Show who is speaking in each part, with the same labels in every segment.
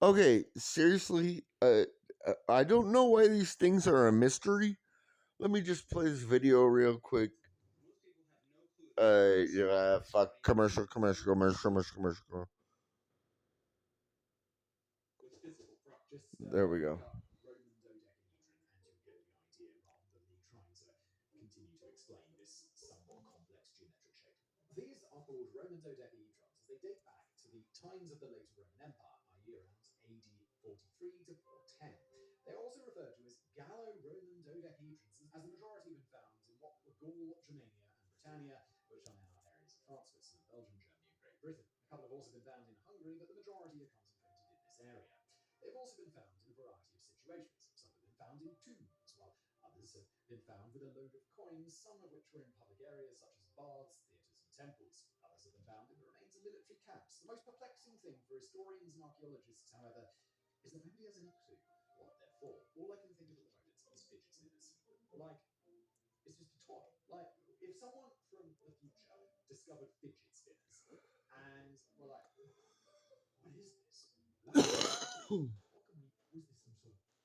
Speaker 1: Okay, seriously, I don't know why these things are a mystery. Let me just play this video real quick. Yeah, fuck, commercial. There we go.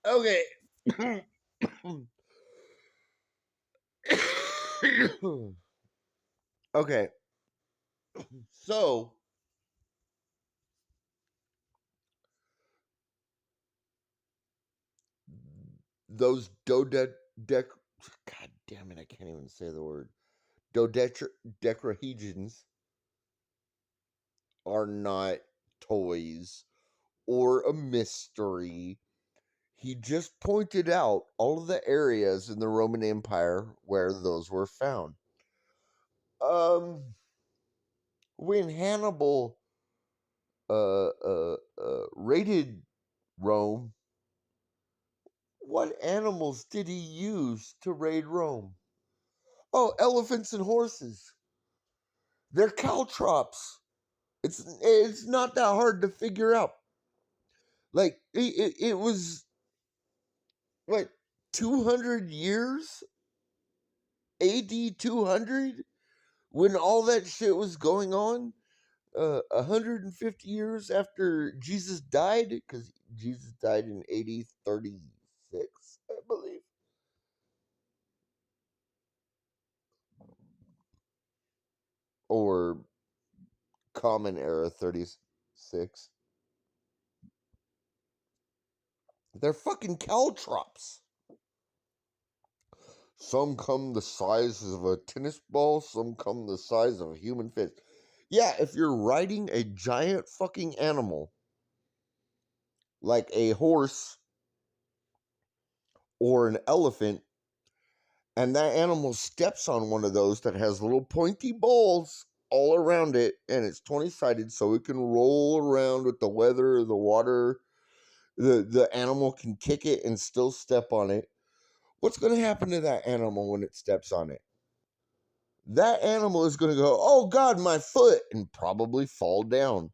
Speaker 1: Okay. Okay. So those dodec God damn it, I can't even say the word. Dodecahedrons are not toys or a mystery. He just pointed out all of the areas in the Roman Empire where those were found. Um, when Hannibal raided Rome, what animals did he use to raid Rome? Oh, elephants and horses. They're caltrops. It's not that hard to figure out. Like it was what 200 years AD 200 when all that shit was going on. 150 years after Jesus died, because Jesus died in AD 36, I believe, or Common Era 36. They're fucking caltrops. Some come the size of a tennis ball, some come the size of a human fist. Yeah, if you're riding a giant fucking animal like a horse or an elephant, and that animal steps on one of those that has little pointy balls all around it, and it's 20 sided, so it can roll around with the weather, the water. The animal can kick it and still step on it. What's going to happen to that animal when it steps on it? That animal is going to go, oh God, my foot, and probably fall down,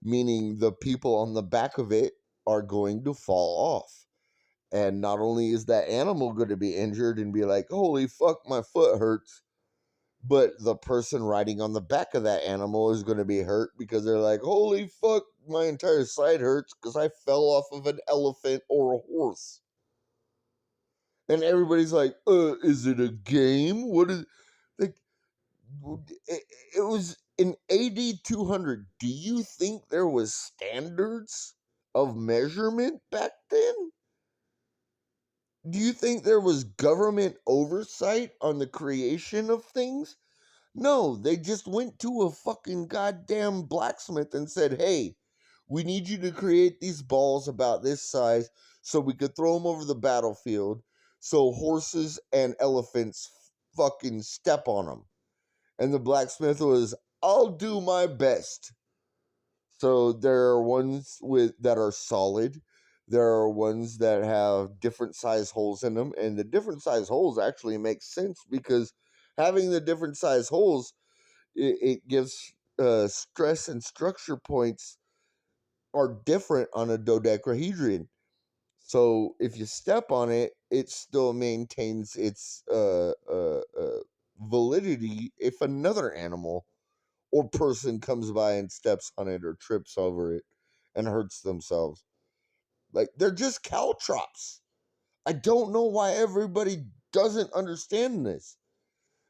Speaker 1: meaning the people on the back of it are going to fall off. And not only is that animal going to be injured and be like, holy fuck, my foot hurts, but the person riding on the back of that animal is going to be hurt because they're like, holy fuck, my entire side hurts because I fell off of an elephant or a horse. And everybody's like, is it a game? What is like? It was in AD 200. Do you think there was standards of measurement back then? Do you think there was government oversight on the creation of things? No, they just went to a fucking goddamn blacksmith and said, hey, we need you to create these balls about this size so we could throw them over the battlefield so horses and elephants fucking step on them. And the blacksmith was, I'll do my best. So there are ones with that are solid. There are ones that have different size holes in them, and the different size holes actually make sense because having the different size holes, it gives stress and structure points are different on a dodecahedron. So if you step on it, it still maintains its validity if another animal or person comes by and steps on it or trips over it. and hurts themselves. Like, they're just caltrops. I don't know why everybody doesn't understand this.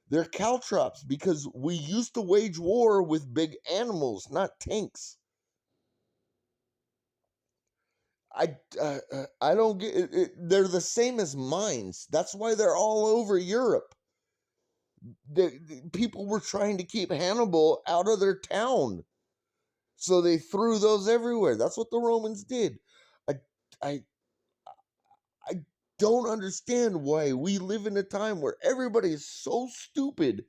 Speaker 1: They're caltrops because we used to wage war with big animals, not tanks. I don't get it. They're the same as mines. That's why they're all over Europe. People were trying to keep Hannibal out of their town, so they threw those everywhere. That's what the Romans did. I I I don't understand why we live in a time where everybody is so stupid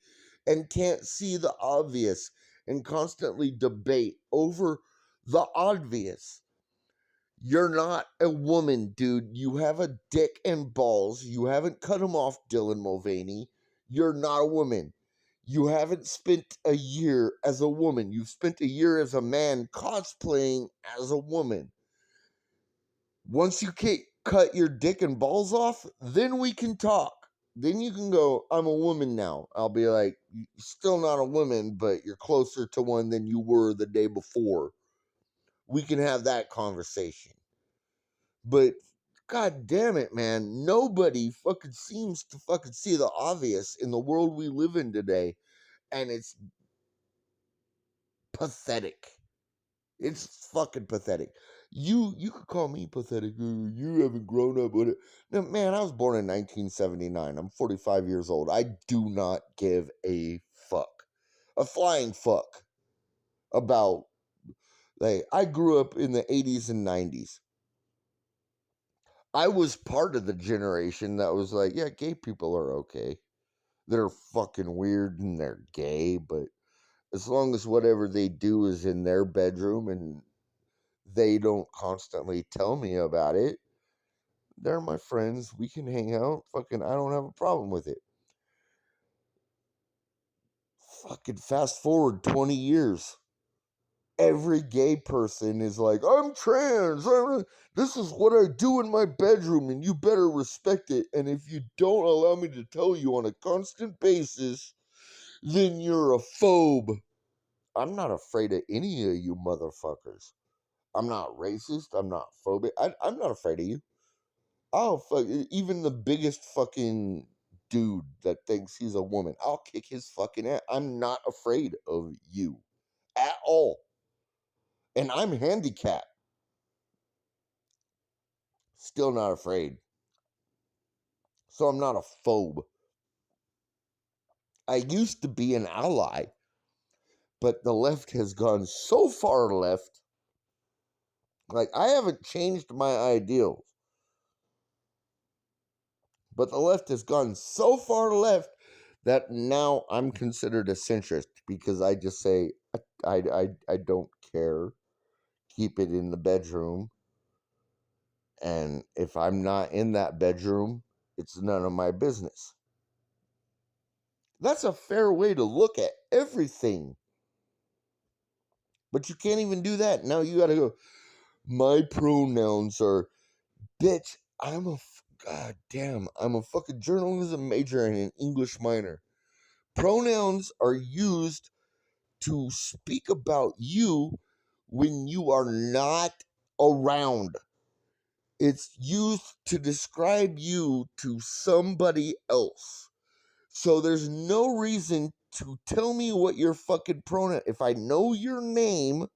Speaker 1: and can't see the obvious and constantly debate over the obvious. You're not a woman, dude. You have a dick and balls. You haven't cut them off, Dylan Mulvaney. You're not a woman. You haven't spent a year as a woman. You've spent a year as a man cosplaying as a woman. Once you cut your dick and balls off, then we can talk. Then you can go, I'm a woman now. I'll be like, you're still not a woman, but you're closer to one than you were the day before. We can have that conversation. But god damn it, man, nobody fucking seems to fucking see the obvious in the world we live in today, and it's pathetic. It's fucking pathetic. You could call me pathetic. You haven't grown up with it. No, man, I was born in 1979. I'm 45 years old. I do not give a fuck, a flying fuck about. Like, I grew up in the 80s and 90s. I was part of the generation that was like, yeah, gay people are okay. They're fucking weird and they're gay, but as long as whatever they do is in their bedroom and they don't constantly tell me about it, they're my friends. We can hang out. Fucking, I don't have a problem with it. Fucking fast forward 20 years. Every gay person is like, I'm trans. This is what I do in my bedroom, and you better respect it. And if you don't allow me to tell you on a constant basis, then you're a phobe. I'm not afraid of any of you motherfuckers. I'm not racist. I'm not phobic. I'm not afraid of you. Oh, fuck. Even the biggest fucking dude that thinks he's a woman, I'll kick his fucking ass. I'm not afraid of you at all. And I'm handicapped. Still not afraid. So I'm not a phobe. I used to be an ally, but the left has gone so far left. Like, I haven't changed my ideals, but the left has gone so far left that now I'm considered a centrist because I just say, I don't care. Keep it in the bedroom. And if I'm not in that bedroom, it's none of my business. That's a fair way to look at everything. But you can't even do that. Now you got to go, my pronouns are, bitch, god damn, I'm a fucking journalism major and an English minor. Pronouns are used to speak about you when you are not around. It's used to describe you to somebody else. So there's no reason to tell me what your fucking pronoun. If I know your name,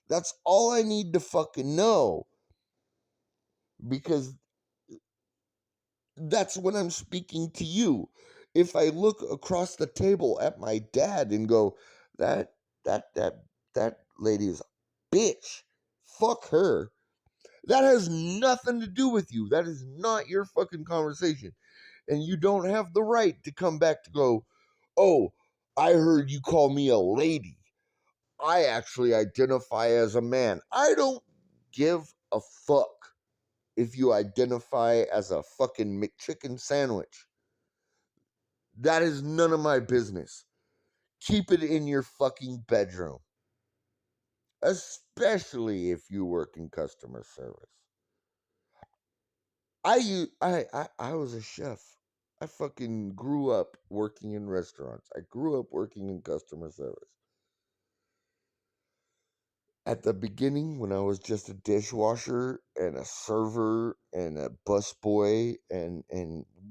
Speaker 1: that's all I need to fucking know. Because that's when I'm speaking to you. If I look across the table at my dad and go, that that that that lady is a bitch. Fuck her. That has nothing to do with you. That is not your fucking conversation. And you don't have the right to come back to go, oh, I heard you call me a lady. I actually identify as a man. I don't give a fuck if you identify as a fucking McChicken sandwich. That is none of my business. Keep it in your fucking bedroom. Especially if you work in customer service. I was a chef. I fucking grew up working in restaurants. I grew up working in customer service. At the beginning, when I was just a dishwasher and a server and a busboy and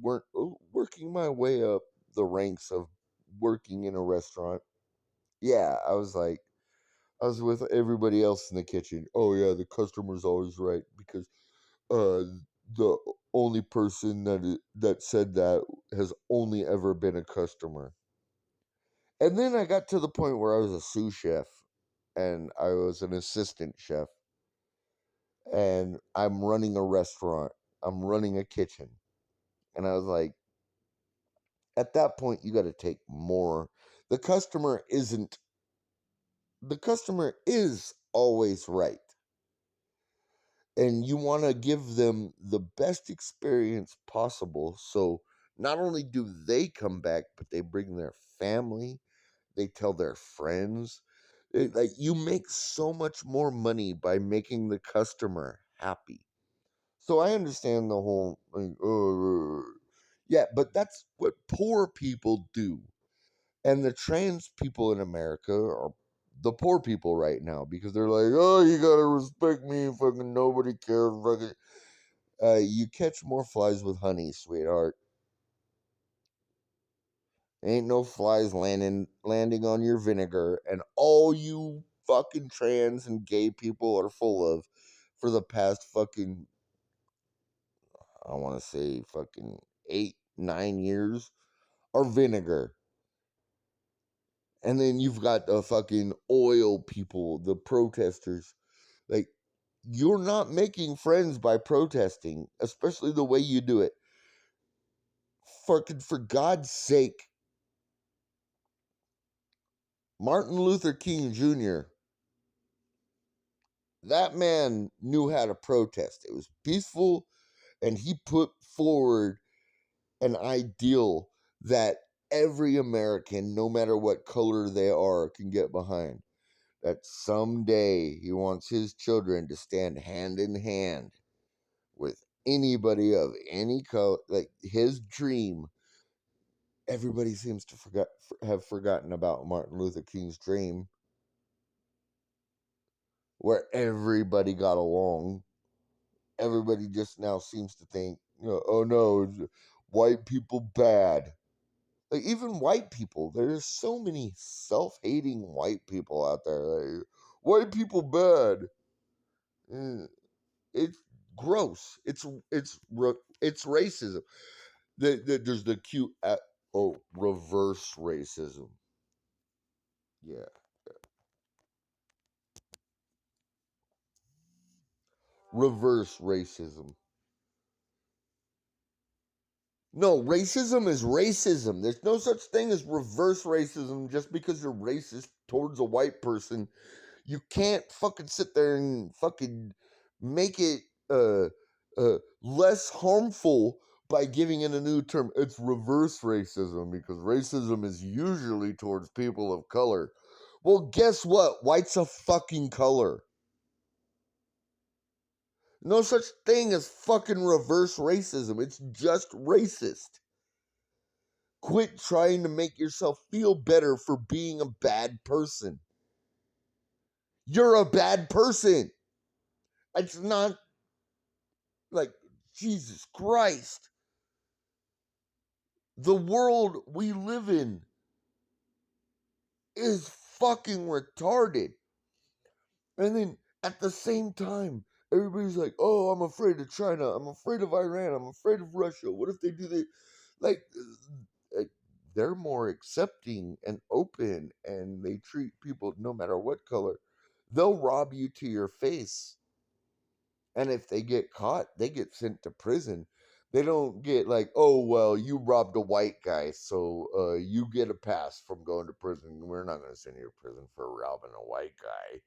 Speaker 1: working my way up the ranks of working in a restaurant, yeah, I was with everybody else in the kitchen. Oh yeah, the customer's always right because uh the only person that said that has only ever been a customer. And then I got to the point where I was a sous chef and I was an assistant chef and I'm running a restaurant. I'm running a kitchen. And I was like, at that point you got to take more. The customer isn't the customer is always right. And you want to give them the best experience possible. So not only do they come back, but they bring their family, they tell their friends. Like you make so much more money by making the customer happy. So I understand the whole like, yeah, but that's what poor people do. And the trans people in America are the poor people right now because they're like, oh, you gotta respect me, fucking nobody cares, fucking. You catch more flies with honey, sweetheart. Ain't no flies landing on your vinegar, and all you fucking trans and gay people are full of for the past fucking I want to say fucking 8 9 years are vinegar. And then you've got the fucking oil people, the protesters. Like you're not making friends by protesting, especially the way you do it. Fucking for God's sake, Martin Luther King Jr. That man knew how to protest. It was peaceful, and he put forward an ideal that every American, no matter what color they are, can get behind. That someday he wants his children to stand hand in hand with anybody of any color. Like his dream, everybody seems to have forgotten about Martin Luther King's dream, where everybody got along. Everybody just now seems to think, oh no, white people bad. Like even white people, there's so many self-hating white people out there. Like, white people bad. Eh, It's gross. It's racism. There's the cute reverse racism. Yeah, reverse racism. No, racism is racism. There's no such thing as reverse racism just because you're racist towards a white person. You can't fucking sit there and fucking make it less harmful by giving it a new term. It's reverse racism because racism is usually towards people of color. Well, guess what? White's a fucking color. No such thing as fucking reverse racism. It's just racist. Quit trying to make yourself feel better for being a bad person. You're a bad person. It's not like Jesus Christ. The world we live in is fucking retarded. And then at the same time, everybody's like, oh, I'm afraid of China. I'm afraid of Iran. I'm afraid of Russia. What if they do that? Like, they're more accepting and open and they treat people no matter what color. They'll rob you to your face. And if they get caught, they get sent to prison. They don't get like, oh well, you robbed a white guy, so you get a pass from going to prison. We're not going to send you to prison for robbing a white guy.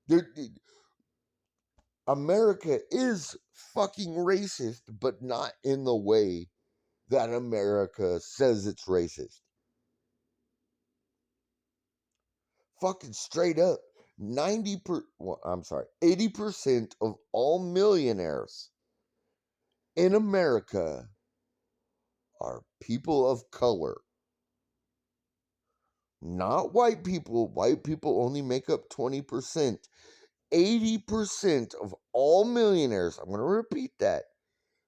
Speaker 1: There, America is fucking racist, but not in the way that America says it's racist. Fucking straight up, 80% of all millionaires in America are people of color. Not white people. White people only make up 20%. 80% of all millionaires, I'm going to repeat that,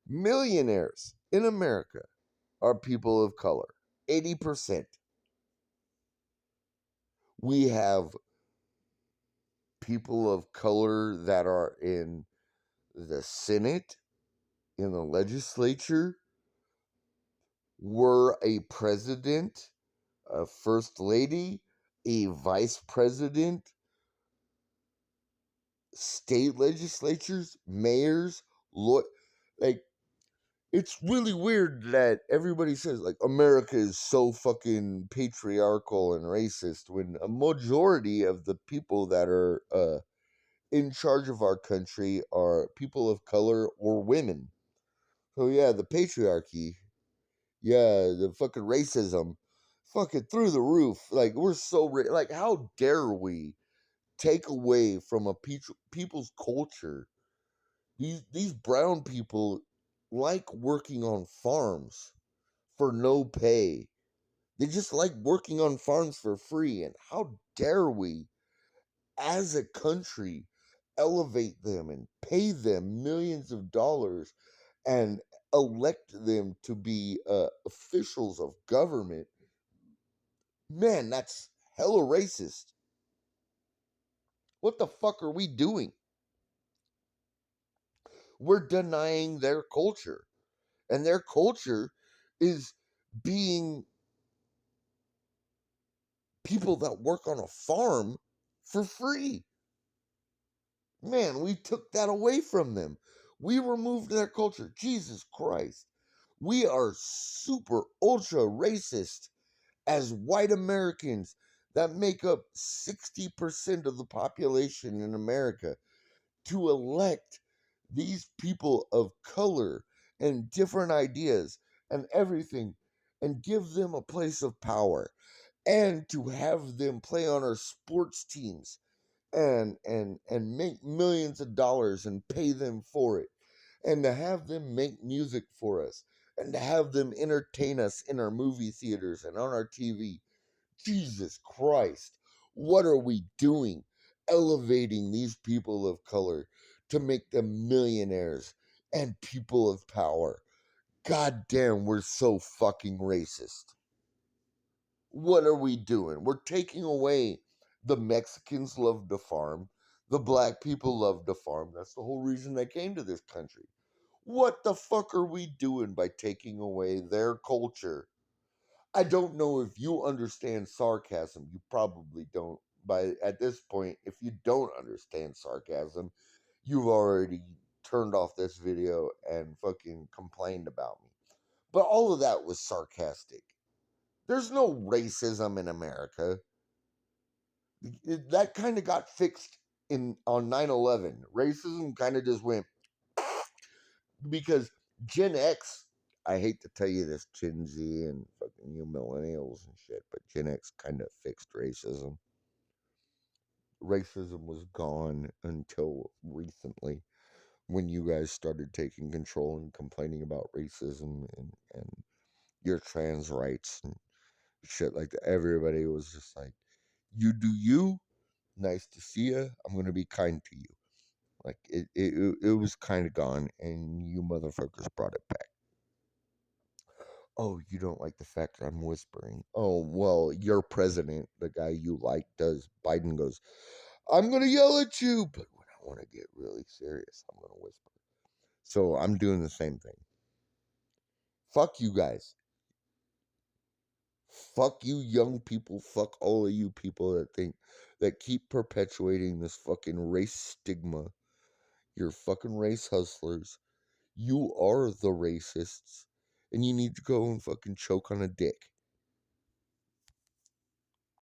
Speaker 1: millionaires in America are people of color. 80%. We have people of color that are in the Senate, in the legislature, were a president, a first lady, a vice president, state legislatures, mayors, like it's really weird that everybody says like America is so fucking patriarchal and racist when a majority of the people that are in charge of our country are people of color or women. So yeah, the patriarchy, yeah, the fucking racism, fucking through the roof. Like we're so like, how dare we take away from a people's culture? These brown people like working on farms for no pay. They just like working on farms for free. And how dare we, as a country, elevate them and pay them millions of dollars and elect them to be officials of government? Man, that's hella racist. What the fuck are we doing? We're denying their culture. And their culture is being people that work on a farm for free. Man, we took that away from them. We removed their culture. Jesus Christ. We are super ultra racist as white Americans that make up 60% of the population in America to elect these people of color and different ideas and everything and give them a place of power and to have them play on our sports teams and make millions of dollars and pay them for it and to have them make music for us and to have them entertain us in our movie theaters and on our TV. Jesus Christ, what are we doing? Elevating these people of color to make them millionaires and people of power. God damn, we're so fucking racist. What are we doing? We're taking away the Mexicans love to farm, the black people love to farm. That's the whole reason they came to this country. What the fuck are we doing by taking away their culture? I don't know if you understand sarcasm. You probably don't. By at this point, if you don't understand sarcasm, you've already turned off this video and fucking complained about me. But all of that was sarcastic. There's no racism in America. That kind of got fixed in on 9/11. Racism kind of just went because Gen X, I hate to tell you this, Gen Z and fucking you millennials and shit, but Gen X kind of fixed racism. Racism was gone until recently when you guys started taking control and complaining about racism and your trans rights and shit like that. Everybody was just like, you do you. Nice to see you. I'm going to be kind to you. Like, it was kind of gone, and you motherfuckers brought it back. Oh, you don't like the fact that I'm whispering. Oh, well, your president, the guy you like, does. Biden goes, I'm going to yell at you. But when I want to get really serious, I'm going to whisper. So I'm doing the same thing. Fuck you guys. Fuck you, young people. Fuck all of you people that keep perpetuating this fucking race stigma. You're fucking race hustlers. You are the racists. And you need to go and fucking choke on a dick.